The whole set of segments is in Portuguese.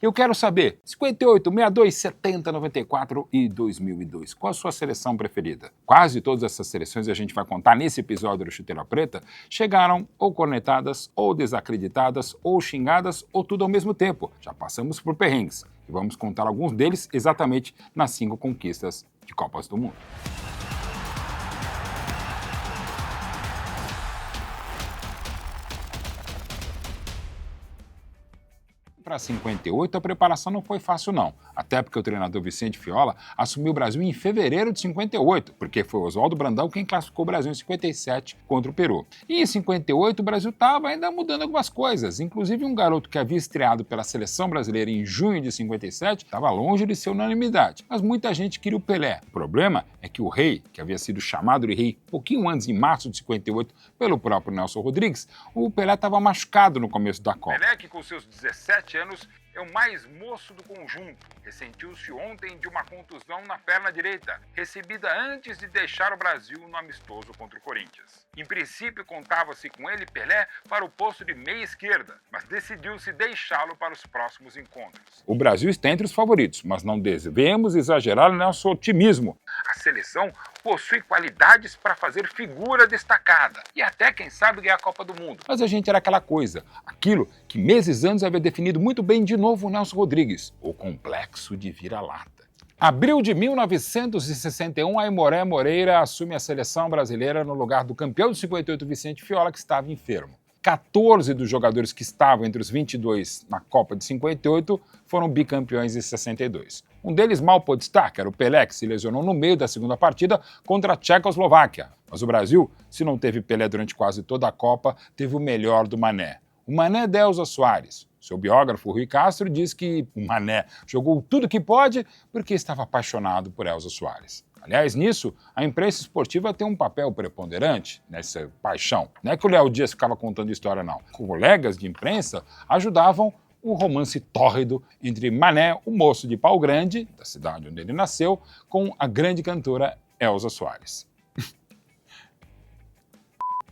Eu quero saber, 58, 62, 70, 94 e 2002, qual a sua seleção preferida? Quase todas essas seleções, a gente vai contar nesse episódio do Chuteira Preta, chegaram ou cornetadas, ou desacreditadas, ou xingadas, ou tudo ao mesmo tempo. Já passamos por perrengues e vamos contar alguns deles exatamente nas 5 conquistas de Copas do Mundo. Para 58, a preparação não foi fácil não, até porque o treinador Vicente Fiola assumiu o Brasil em fevereiro de 58, porque foi Oswaldo Brandão quem classificou o Brasil em 57 contra o Peru. E em 58 o Brasil estava ainda mudando algumas coisas, inclusive um garoto que havia estreado pela seleção brasileira em junho de 57 estava longe de ser unanimidade, mas muita gente queria o Pelé. O problema é que o rei, que havia sido chamado de rei pouquinho antes, em março de 58, pelo próprio Nelson Rodrigues, o Pelé estava machucado no começo da Copa. Pelé, que com seus 17 anos é o mais moço do conjunto, ressentiu-se ontem de uma contusão na perna direita, recebida antes de deixar o Brasil no amistoso contra o Corinthians. Em princípio, contava-se com ele, Pelé, para o posto de meia esquerda, mas decidiu-se deixá-lo para os próximos encontros. O Brasil está entre os favoritos, mas não devemos exagerar no nosso otimismo. A seleção possui qualidades para fazer figura destacada e até, quem sabe, ganhar a Copa do Mundo. Mas a gente era aquela coisa, aquilo que meses antes havia definido muito bem de novo o Nelson Rodrigues, o complexo de vira-lata. Abril de 1961, Aimoré Moreira assume a seleção brasileira no lugar do campeão de 58, Vicente Fiola, que estava enfermo. 14 dos jogadores que estavam entre os 22 na Copa de 58 foram bicampeões em 62. Um deles mal pôde estar, que era o Pelé, que se lesionou no meio da segunda partida contra a Tchecoslováquia. Mas o Brasil, se não teve Pelé durante quase toda a Copa, teve o melhor do Mané. O Mané Delza Soares. Seu biógrafo, Rui Castro, diz que o Mané jogou tudo que pode porque estava apaixonado por Elza Soares. Aliás, nisso, a imprensa esportiva tem um papel preponderante nessa paixão. Não é que o Léo Dias ficava contando história, não. Colegas de imprensa ajudavam o romance tórrido entre Mané, o moço de Pau Grande, da cidade onde ele nasceu, com a grande cantora Elza Soares.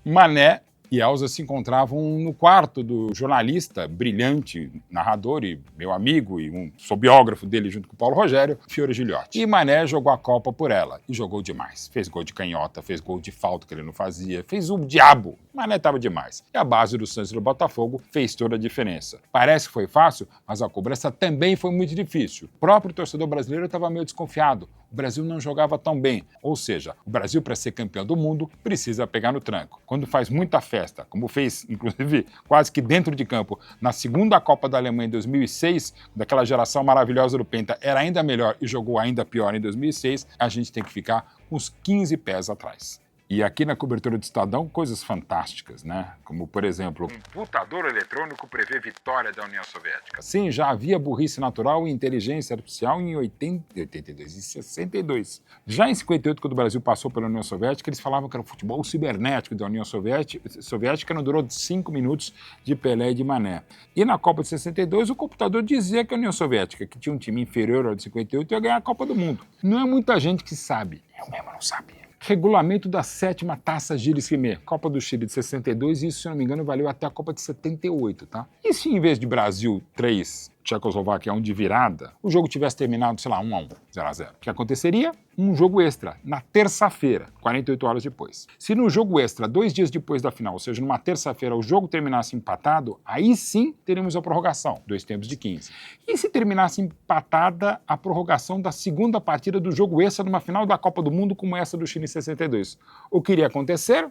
Mané e Elza se encontravam no quarto do jornalista, brilhante, narrador e meu amigo, e sou biógrafo dele junto com o Paulo Rogério, Fiore Gigliotti. E Mané jogou a Copa por ela, e jogou demais. Fez gol de canhota, fez gol de falta que ele não fazia, fez o diabo. Mané estava demais. E a base do Santos e do Botafogo fez toda a diferença. Parece que foi fácil, mas a cobrança também foi muito difícil. O próprio torcedor brasileiro estava meio desconfiado. O Brasil não jogava tão bem. Ou seja, o Brasil, para ser campeão do mundo, precisa pegar no tranco. Quando faz muita festa, como fez, inclusive, quase que dentro de campo, na segunda Copa da Alemanha em 2006, daquela geração maravilhosa do Penta era ainda melhor e jogou ainda pior em 2006, a gente tem que ficar com os 15 pés atrás. E aqui na cobertura do Estadão, coisas fantásticas, né? Como, por exemplo, computador eletrônico prevê vitória da União Soviética. Sim, já havia burrice natural e inteligência artificial em 82 e 62. Já em 58, quando o Brasil passou pela União Soviética, eles falavam que era o futebol cibernético da União Soviética, não durou 5 minutos de Pelé e de Mané. E na Copa de 62, o computador dizia que a União Soviética, que tinha um time inferior ao de 58, ia ganhar a Copa do Mundo. Não é muita gente que sabe. Eu mesmo não sabia. Regulamento da 7ª Taça Gilles Rimet, Copa do Chile de 62, e isso, se não me engano, valeu até a Copa de 78, tá? E se em vez de Brasil 3, Tchecoslováquia 1 de virada, o jogo tivesse terminado, sei lá, 1-1, 0-0? O que aconteceria? Um jogo extra, na terça-feira, 48 horas depois. Se no jogo extra, 2 dias depois da final, ou seja, numa terça-feira, o jogo terminasse empatado, aí sim teríamos a prorrogação, 2 tempos de 15. E se terminasse empatada a prorrogação da segunda partida do jogo extra numa final da Copa do Mundo como essa do Chile em 62? O que iria acontecer?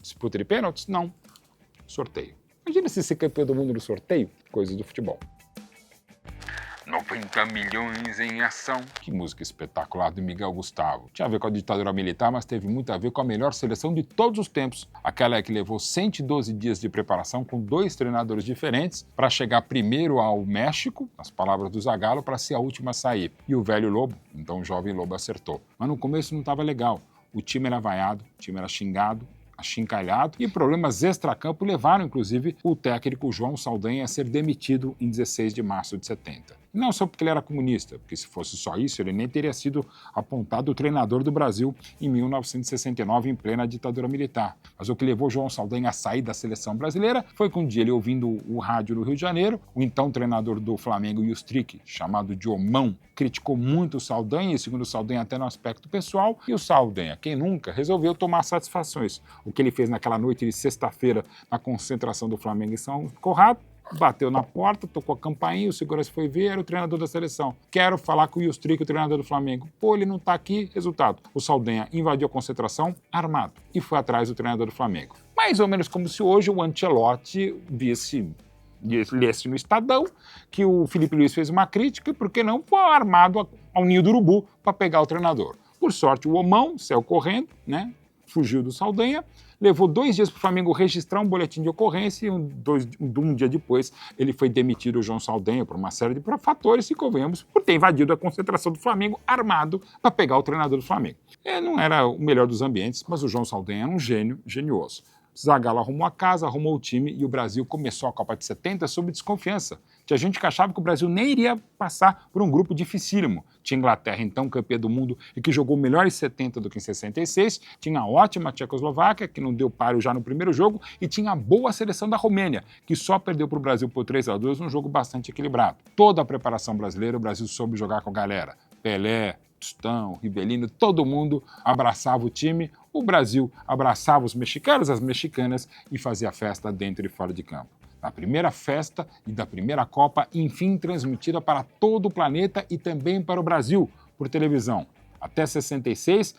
Disputa de pênaltis? Não. Sorteio. Imagina se ser campeão do mundo no sorteio, coisas do futebol. 90 milhões em ação. Que música espetacular do Miguel Gustavo. Tinha a ver com a ditadura militar, mas teve muito a ver com a melhor seleção de todos os tempos. Aquela que levou 112 dias de preparação com 2 treinadores diferentes para chegar primeiro ao México, nas palavras do Zagallo, para ser a última a sair. E o velho Lobo, então o jovem Lobo, acertou. Mas no começo não estava legal. O time era vaiado, o time era xingado, achincalhado, e problemas extracampo levaram, inclusive, o técnico João Saldanha a ser demitido em 16 de março de 70. E não só porque ele era comunista, porque se fosse só isso, ele nem teria sido apontado o treinador do Brasil em 1969, em plena ditadura militar. Mas o que levou João Saldanha a sair da seleção brasileira foi que um dia ele, ouvindo o rádio no Rio de Janeiro, o então treinador do Flamengo, Yustric, chamado de Omão, criticou muito o Saldanha, e segundo o Saldanha até no aspecto pessoal, e o Saldanha, quem nunca, resolveu tomar satisfações. O que ele fez naquela noite de sexta-feira na concentração do Flamengo em São Conrado, bateu na porta, tocou a campainha, o segurança foi ver, era o treinador da seleção. Quero falar com o Yustric, o treinador do Flamengo. Pô, ele não tá aqui. Resultado, o Saldanha invadiu a concentração armado e foi atrás do treinador do Flamengo. Mais ou menos como se hoje o Ancelotti lesse no Estadão que o Felipe Luiz fez uma crítica, por que não foi armado ao ninho do urubu para pegar o treinador. Por sorte, o Omão saiu correndo, né? Fugiu do Saldanha, levou 2 dias para o Flamengo registrar um boletim de ocorrência e um dia depois ele foi demitido, o João Saldanha, por uma série de fatores, e convenhamos, por ter invadido a concentração do Flamengo armado para pegar o treinador do Flamengo. Não era o melhor dos ambientes, mas o João Saldanha era um gênio, genioso. Zagallo arrumou a casa, arrumou o time e o Brasil começou a Copa de 70 sob desconfiança. Tinha gente que achava que o Brasil nem iria passar por um grupo dificílimo. Tinha Inglaterra, então campeã do mundo e que jogou melhor em 70 do que em 66. Tinha a ótima Tchecoslováquia, que não deu páreo já no primeiro jogo. E tinha a boa seleção da Romênia, que só perdeu para o Brasil por 3-2 num jogo bastante equilibrado. Toda a preparação brasileira, o Brasil soube jogar com a galera. Pelé, Tostão, Rivelino, todo mundo abraçava o time, o Brasil abraçava os mexicanos, as mexicanas e fazia festa dentro e fora de campo. Na primeira festa e da primeira Copa, enfim transmitida para todo o planeta e também para o Brasil, por televisão. Até 66,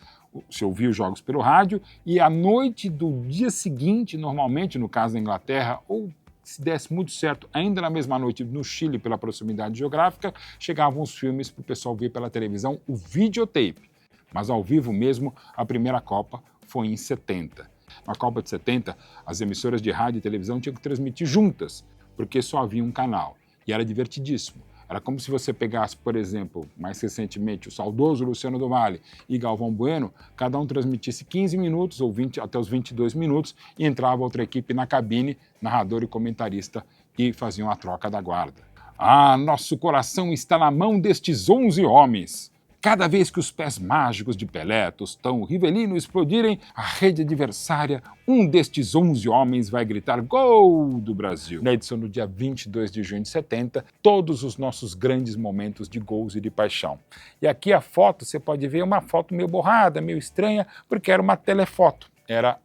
se ouvia os jogos pelo rádio e à noite do dia seguinte, normalmente, no caso da Inglaterra, ou se desse muito certo, ainda na mesma noite no Chile, pela proximidade geográfica, chegavam os filmes para o pessoal ver pela televisão, o videotape. Mas ao vivo mesmo, a primeira Copa foi em 70. Na Copa de 70, as emissoras de rádio e televisão tinham que transmitir juntas, porque só havia um canal. E era divertidíssimo. Era como se você pegasse, por exemplo, mais recentemente, o saudoso Luciano do Vale e Galvão Bueno, cada um transmitisse 15 minutos ou 20, até os 22 minutos e entrava outra equipe na cabine, narrador e comentarista, e faziam a troca da guarda. Ah, nosso coração está na mão destes 11 homens. Cada vez que os pés mágicos de Pelé, Tostão, Rivelino explodirem a rede adversária, um destes 11 homens vai gritar "Gol do Brasil!". Na edição do dia 22 de junho de 70, todos os nossos grandes momentos de gols e de paixão. E aqui a foto, você pode ver uma foto meio borrada, meio estranha, porque era uma telefoto. Era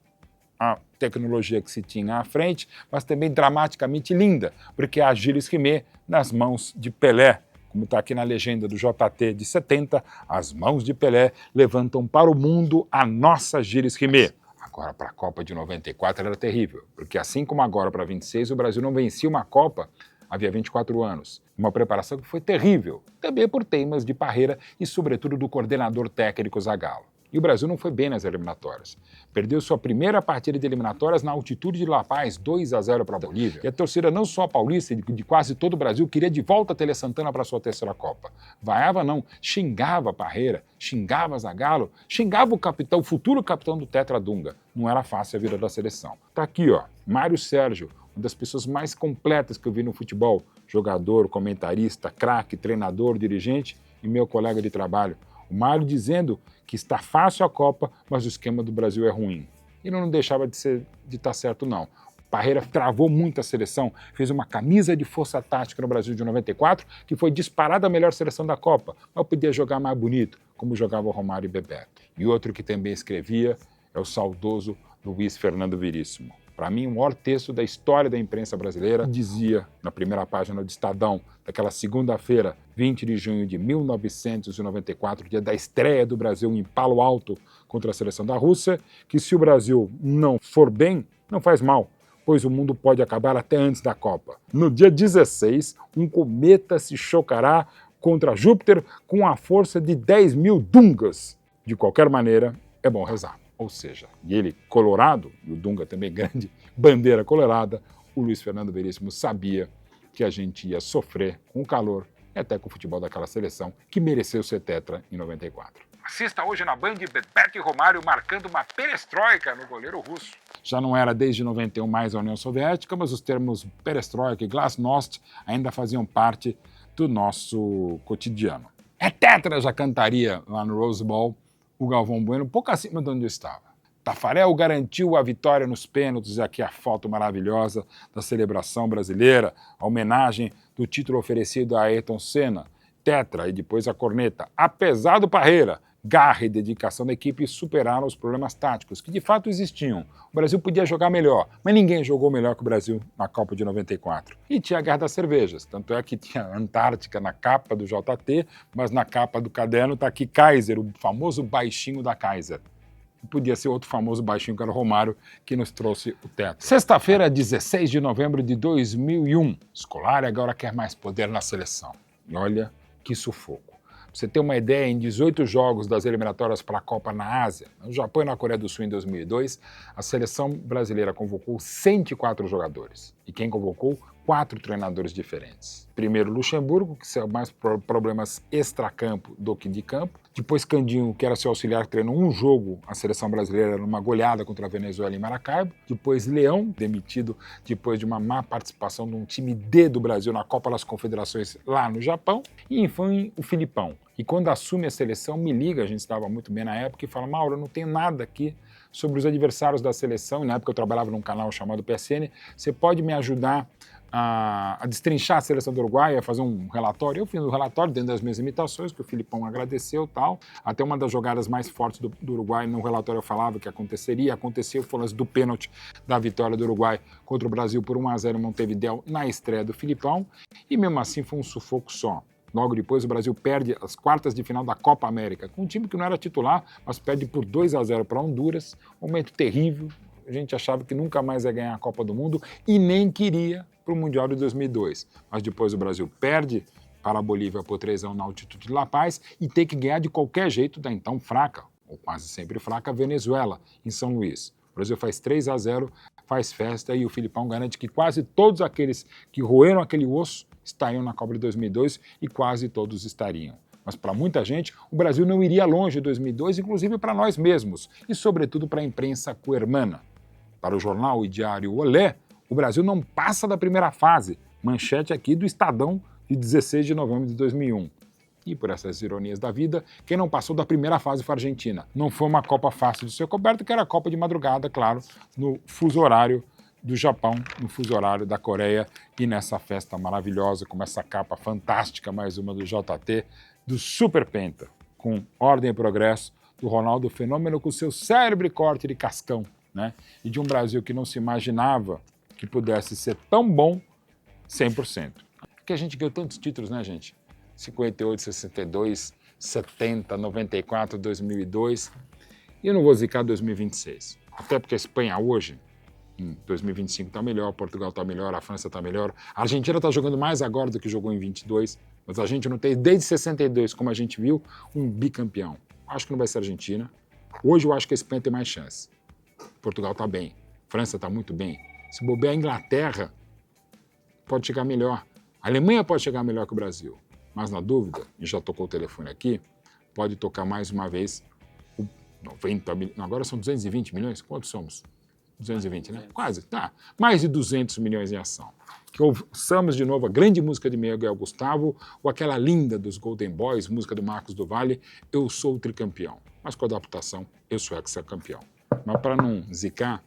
a tecnologia que se tinha à frente, mas também dramaticamente linda, porque é a Gilles Rimet nas mãos de Pelé. Como está aqui na legenda do JT de 70, as mãos de Pelé levantam para o mundo a nossa Gilles Rimet. Agora, para a Copa de 94 era terrível, porque assim como agora para 26, o Brasil não vencia uma Copa havia 24 anos. Uma preparação que foi terrível, também por teimas de Parreira e, sobretudo, do coordenador técnico Zagallo. E o Brasil não foi bem nas eliminatórias. Perdeu sua primeira partida de eliminatórias na altitude de La Paz, 2-0 para a Bolívia. E a torcida não só paulista, de quase todo o Brasil, queria de volta Tele Santana para sua terceira Copa. Vaiava não, xingava Parreira, xingava Zagallo, xingava o capitão, o futuro capitão do Tetra Dunga. Não era fácil a vida da seleção. Tá aqui, ó, Mário Sérgio, uma das pessoas mais completas que eu vi no futebol. Jogador, comentarista, craque, treinador, dirigente e meu colega de trabalho. O Mário dizendo que está fácil a Copa, mas o esquema do Brasil é ruim. E não deixava de estar certo, não. Parreira travou muito a seleção, fez uma camisa de força tática no Brasil de 94, que foi disparada a melhor seleção da Copa, mas podia jogar mais bonito, como jogava o Romário e Bebeto. E outro que também escrevia é o saudoso Luiz Fernando Veríssimo. Para mim, o maior texto da história da imprensa brasileira, dizia na primeira página do Estadão, daquela segunda-feira, 20 de junho de 1994, dia da estreia do Brasil em Palo Alto contra a seleção da Rússia, que se o Brasil não for bem, não faz mal, pois o mundo pode acabar até antes da Copa. No dia 16, um cometa se chocará contra Júpiter com a força de 10 mil Dungas. De qualquer maneira, é bom rezar. Ou seja, e ele colorado, e o Dunga também grande, bandeira colorada, o Luiz Fernando Veríssimo sabia que a gente ia sofrer com o calor e até com o futebol daquela seleção que mereceu ser tetra em 94. Assista hoje na Band Bebeto e Romário marcando uma perestroika no goleiro russo. Já não era desde 91 mais a União Soviética, mas os termos perestroika e glasnost ainda faziam parte do nosso cotidiano. É tetra, já cantaria lá no Rose Bowl o Galvão Bueno, pouco acima de onde eu estava. Tafarel garantiu a vitória nos pênaltis, e aqui a foto maravilhosa da celebração brasileira, a homenagem do título oferecido a Ayrton Senna, tetra, e depois a corneta. Apesar do Parreira, garra e dedicação da equipe superaram os problemas táticos, que de fato existiam. O Brasil podia jogar melhor, mas ninguém jogou melhor que o Brasil na Copa de 94. E tinha a Guerra das Cervejas, tanto é que tinha a Antártica na capa do JT, mas na capa do caderno está aqui Kaiser, o famoso baixinho da Kaiser. Podia ser outro famoso baixinho, que era o Romário, que nos trouxe o teto. Sexta-feira, 16 de novembro de 2001. Scolari agora quer mais poder na seleção. E olha que sufoco. Pra você ter uma ideia, em 18 jogos das eliminatórias para a Copa na Ásia, no Japão e na Coreia do Sul em 2002, a seleção brasileira convocou 104 jogadores. E quem convocou? 4 treinadores diferentes. Primeiro Luxemburgo, que saiu mais problemas extracampo do que de campo. Depois Candinho, que era seu auxiliar, treinou um jogo a seleção brasileira numa goleada contra a Venezuela em Maracaibo. Depois Leão, demitido depois de uma má participação de um time D do Brasil na Copa das Confederações lá no Japão. E enfim o Filipão. E quando assume a seleção, me liga, a gente estava muito bem na época, e fala: Mauro, eu não tenho nada aqui sobre os adversários da seleção. E na época eu trabalhava num canal chamado PSN, você pode me ajudar a destrinchar a seleção do Uruguai, a fazer um relatório? Eu fiz um relatório dentro das minhas imitações, que o Filipão agradeceu, tal. Até uma das jogadas mais fortes do Uruguai, no relatório eu falava que aconteceria, aconteceu, foi o lance do pênalti da vitória do Uruguai contra o Brasil por 1-0 em Montevidéu na estreia do Filipão, e mesmo assim foi um sufoco só. Logo depois o Brasil perde as quartas de final da Copa América, com um time que não era titular, mas perde por 2-0 para Honduras, um momento terrível. A gente achava que nunca mais ia ganhar a Copa do Mundo e nem queria para o Mundial de 2002. Mas depois o Brasil perde para a Bolívia por 3-1 na altitude de La Paz e tem que ganhar de qualquer jeito da então fraca, ou quase sempre fraca, Venezuela, em São Luís. O Brasil faz 3-0, faz festa, e o Filipão garante que quase todos aqueles que roeram aquele osso estariam na Copa de 2002, e quase todos estariam. Mas para muita gente, o Brasil não iria longe em 2002, inclusive para nós mesmos, e sobretudo para a imprensa coermana. Para o jornal e diário Olé, o Brasil não passa da primeira fase, manchete aqui do Estadão de 16 de novembro de 2001. E por essas ironias da vida, quem não passou da primeira fase foi a Argentina. Não foi uma Copa fácil de ser coberta, que era a Copa de madrugada, claro, no fuso horário do Japão, no fuso horário da Coreia, e nessa festa maravilhosa, com essa capa fantástica, mais uma do JT, do Super Penta, com Ordem e Progresso, do Ronaldo Fenômeno, com seu cérebro e corte de cascão, né? E de um Brasil que não se imaginava que pudesse ser tão bom 100%. Porque a gente ganhou tantos títulos, né, gente? 58, 62, 70, 94, 2002. E eu não vou zicar 2026. Até porque a Espanha hoje, em 2025, está melhor, Portugal está melhor, a França está melhor. A Argentina está jogando mais agora do que jogou em 22, mas a gente não tem, desde 62, como a gente viu, um bicampeão. Acho que não vai ser a Argentina. Hoje eu acho que a Espanha tem mais chance. Portugal está bem, França está muito bem. Se bobear, a Inglaterra pode chegar melhor. A Alemanha pode chegar melhor que o Brasil. Mas na dúvida, e já tocou o telefone aqui, pode tocar mais uma vez o 90 milhões. Agora são 220 milhões? Quantos somos? 220, né? Quase, tá. Mais de 200 milhões em ação. Que ouçamos de novo a grande música de Miguel Gustavo, ou aquela linda dos Golden Boys, música do Marcos do Valle, Eu Sou o Tricampeão. Mas com a adaptação, Eu Sou Hexacampeão. Mas para não zicar,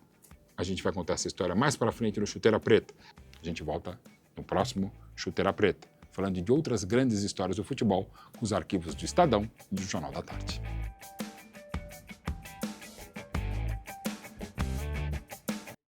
a gente vai contar essa história mais para frente no Chuteira Preta. A gente volta no próximo Chuteira Preta, falando de outras grandes histórias do futebol, com os arquivos do Estadão e do Jornal da Tarde.